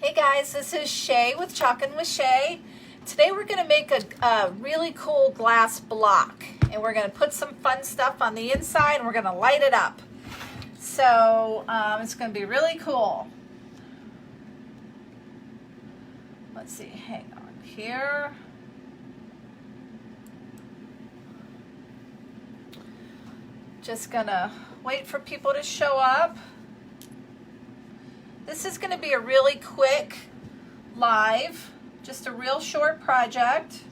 Hey guys, this is Shae with Chalkn with Shae. Today we're going to make a really cool glass block, and we're going to put some fun stuff on the inside and we're going to light it up. So it's going to be really cool. Let's see, hang on here. Just going to wait for people to show up. This is going to be a really quick live, just a real short project.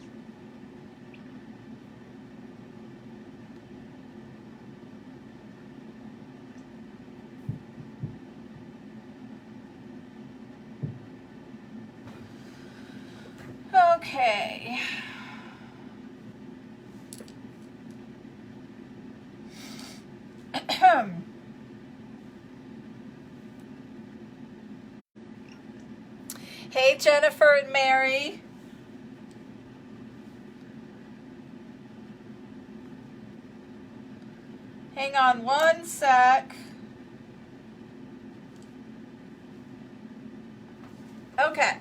Okay. Hey, Jennifer and Mary. Hang on one sec. Okay.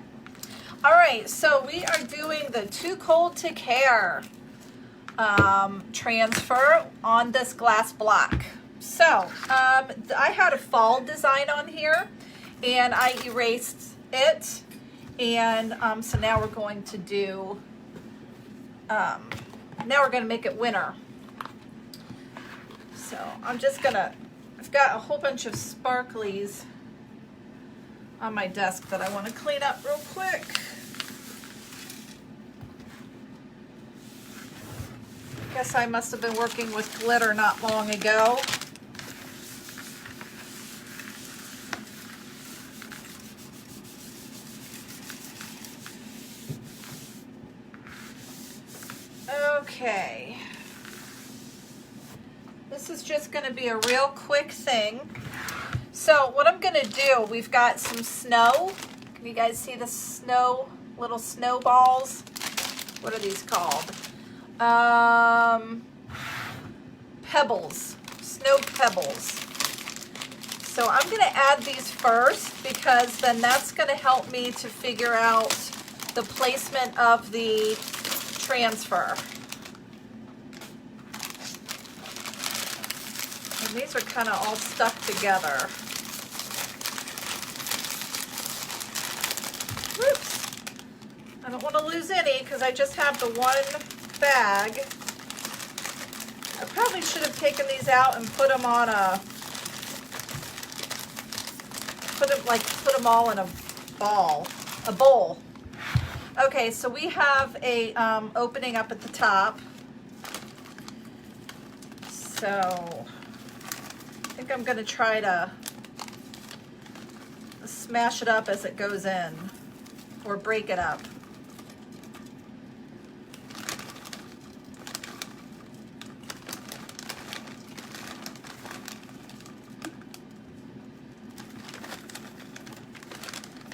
All right, so we are doing the Too Cold to Care transfer on this glass block. So I had a fall design on here and I erased it. And so now we're going to do, now we're going to make it winter. So I'm just going to, I've got a whole bunch of sparklies on my desk that I want to clean up real quick. Guess I must have been working with glitter not long ago. Okay, this is just going to be a real quick thing. So what I'm going to do, we've got some snow. Can you guys see the snow, little snowballs? What are these called? Pebbles, snow pebbles. So I'm going to add these first because then that's going to help me to figure out the placement of the transfer. And these are kind of all stuck together. Whoops. I don't want to lose any because I just have the one bag. I probably should have taken these out and put them on a, put them all in a bowl. Okay, so we have a opening up at the top. So I think I'm going to try to smash it up as it goes in, or break it up.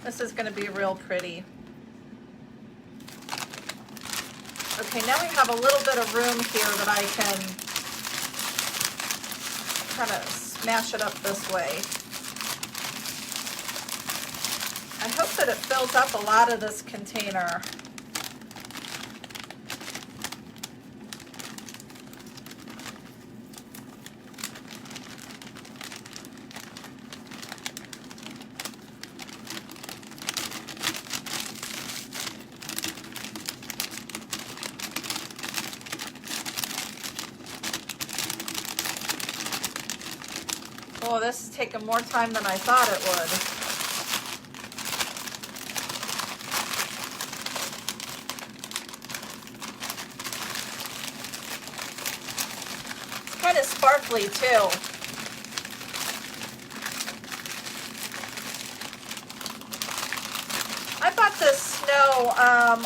This is going to be real pretty. Okay, now we have a little bit of room here that I can kind of smash it up this way. I hope that it fills up a lot of this container. Oh, this is taking more time than I thought it would. It's kind of sparkly too. I bought this snow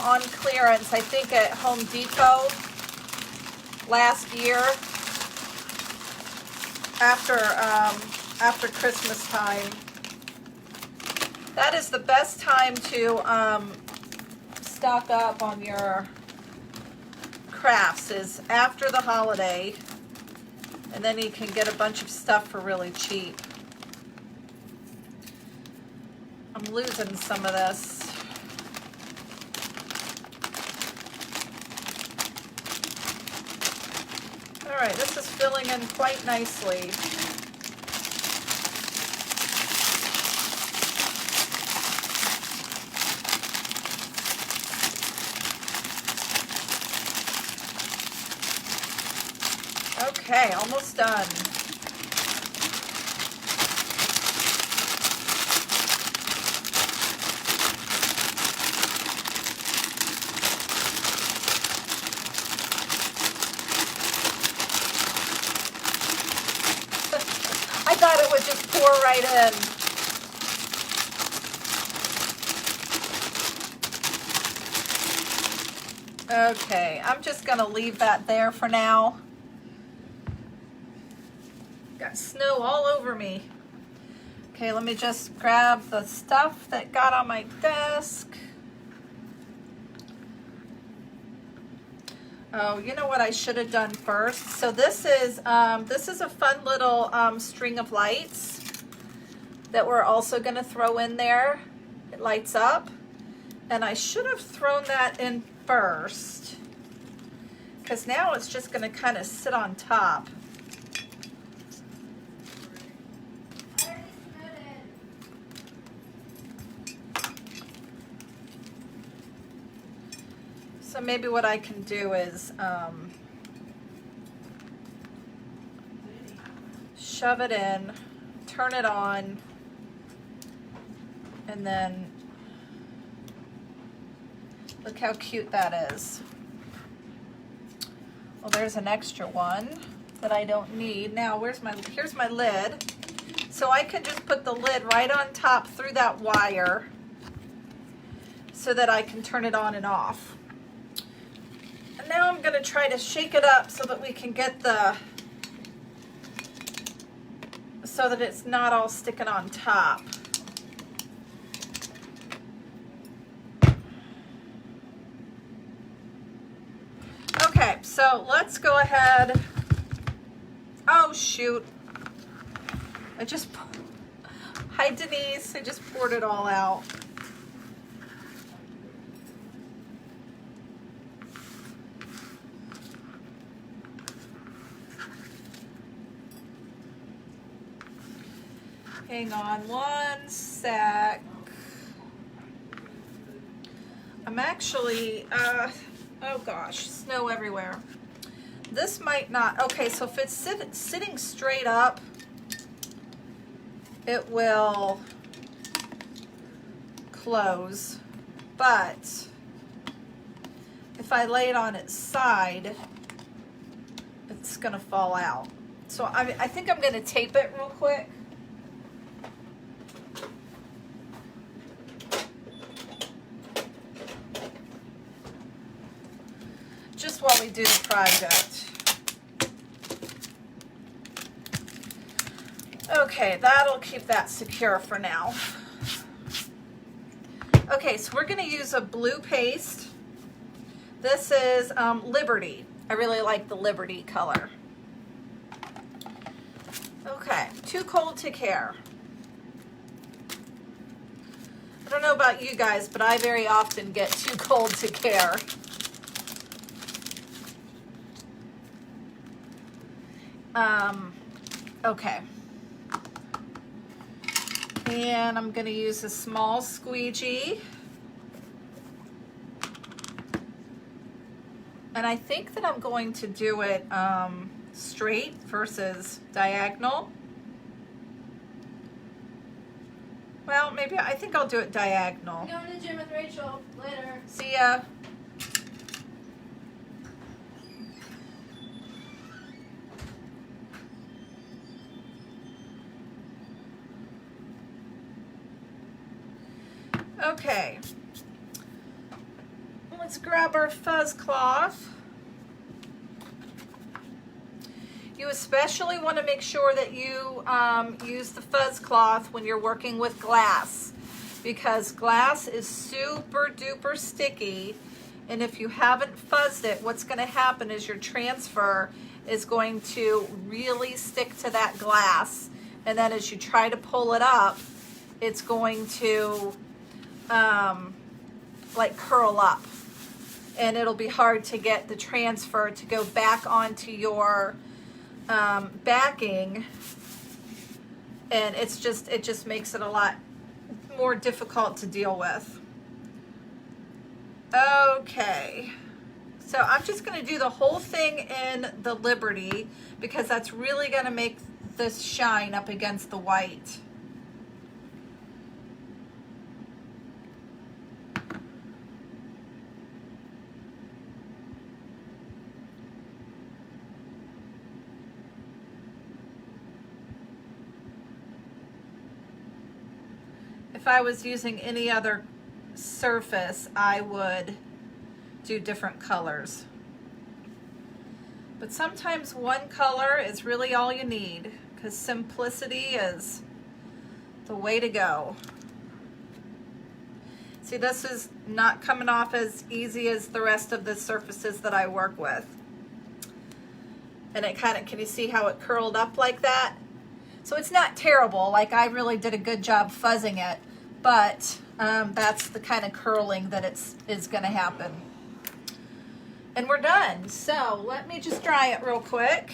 on clearance, I think at Home Depot last year. After Christmas time. That is the best time to stock up on your crafts, is after the holiday, and then you can get a bunch of stuff for really cheap. I'm losing some of this. All right, this is filling in quite nicely. Okay, almost done. I thought it would just pour right in. Okay, I'm just gonna leave that there for now. Got snow all over me. Okay, let me just grab the stuff that got on my desk. Oh, you know what I should have done first? So this is a fun little string of lights that we're also gonna throw in there. It lights up. And I should have thrown that in first, because now it's just gonna kind of sit on top. So maybe what I can do is shove it in, turn it on, and then look how cute that is. Well, there's an extra one that I don't need. Now, here's my lid. So I can just put the lid right on top through that wire so that I can turn it on and off. And now I'm gonna try to shake it up so that we can get so that it's not all sticking on top. Okay, so let's go ahead. Oh shoot. Hi Denise, I just poured it all out. Hang on one sec. I'm actually, oh gosh, snow everywhere. This might not, okay, so if it's sitting straight up, it will close, but if I lay it on its side, it's gonna fall out. So I think I'm gonna tape it real quick. Just while we do the project. Okay, that'll keep that secure for now. Okay, so we're gonna use a blue paste. This is Liberty. I really like the Liberty color. Okay, too cold to care. I don't know about you guys, but I very often get too cold to care. Okay. And I'm going to use a small squeegee. And I think that I'm going to do it straight versus diagonal. Well, maybe I think I'll do it diagonal. I'm going to the gym with Rachel later. See ya. Okay, let's grab our fuzz cloth. You especially want to make sure that you use the fuzz cloth when you're working with glass, because glass is super duper sticky, and if you haven't fuzzed it, what's going to happen is your transfer is going to really stick to that glass, and then as you try to pull it up, it's going to like curl up, and it'll be hard to get the transfer to go back onto your backing, and it just makes it a lot more difficult to deal with. Okay, so I'm just going to do the whole thing in the Liberty because that's really going to make this shine up against the white. If I was using any other surface, I would do different colors. But sometimes one color is really all you need, because simplicity is the way to go. See, this is not coming off as easy as the rest of the surfaces that I work with. And it kind of, can you see how it curled up like that? So it's not terrible, like I really did a good job fuzzing it, but that's the kind of curling that is going to happen. And we're done. So let me just dry it real quick.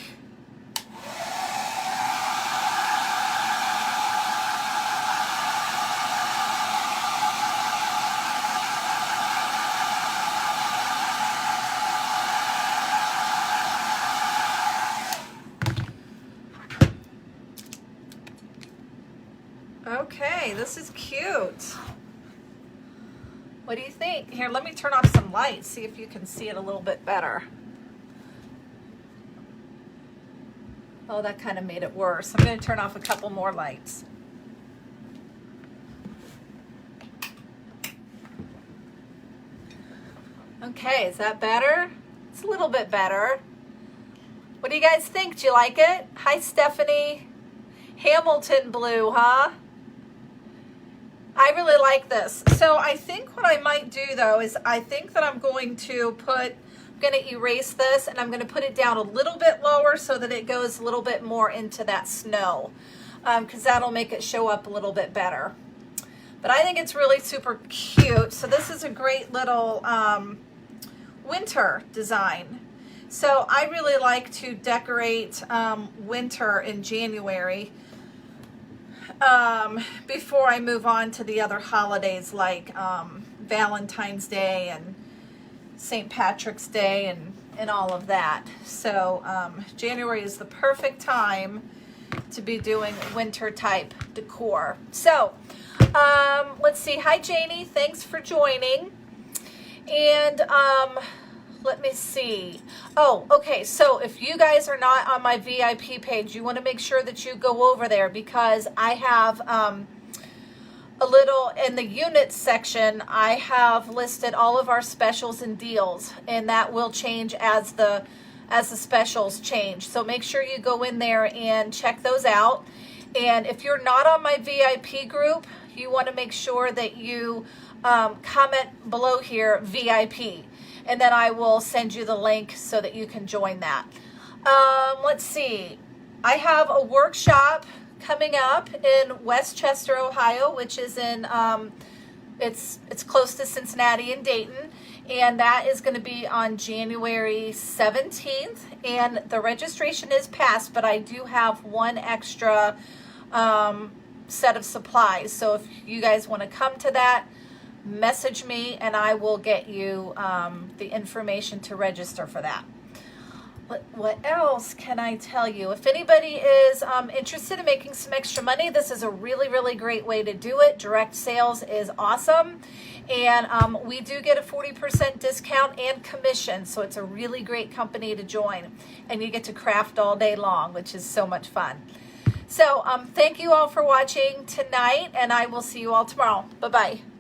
Okay, this is cute. What do you think? Here, let me turn off some lights, see if you can see it a little bit better. Oh, that kind of made it worse. I'm going to turn off a couple more lights. Okay, is that better? It's a little bit better. What do you guys think? Do you like it? Hi, Stephanie. Hamilton blue, huh? I really like this. So I think what I might do though is I think that I'm going to erase this and I'm going to put it down a little bit lower so that it goes a little bit more into that snow, because that'll make it show up a little bit better. But I think it's really super cute. So this is a great little winter design. So I really like to decorate winter in January. Before I move on to the other holidays like Valentine's Day and St. Patrick's Day and all of that. So January is the perfect time to be doing winter type decor. So let's see. Hi, Janie. Thanks for joining. And let me see. Oh, okay. So if you guys are not on my VIP page, you want to make sure that you go over there, because I have a little in the units section. I have listed all of our specials and deals, and that will change as the specials change. So make sure you go in there and check those out. And if you're not on my VIP group, you want to make sure that you comment below here VIP. And then I will send you the link so that you can join that. Let's see. I have a workshop coming up in Westchester, Ohio, which is in, it's close to Cincinnati and Dayton. And that is going to be on January 17th. And the registration is passed, but I do have one extra set of supplies. So if you guys want to come to that, message me and I will get you the information to register for that. What else can I tell you? If anybody is interested in making some extra money, this is a really, really great way to do it. Direct sales is awesome. And we do get a 40% discount and commission. So it's a really great company to join. And you get to craft all day long, which is so much fun. So thank you all for watching tonight, and I will see you all tomorrow. Bye-bye.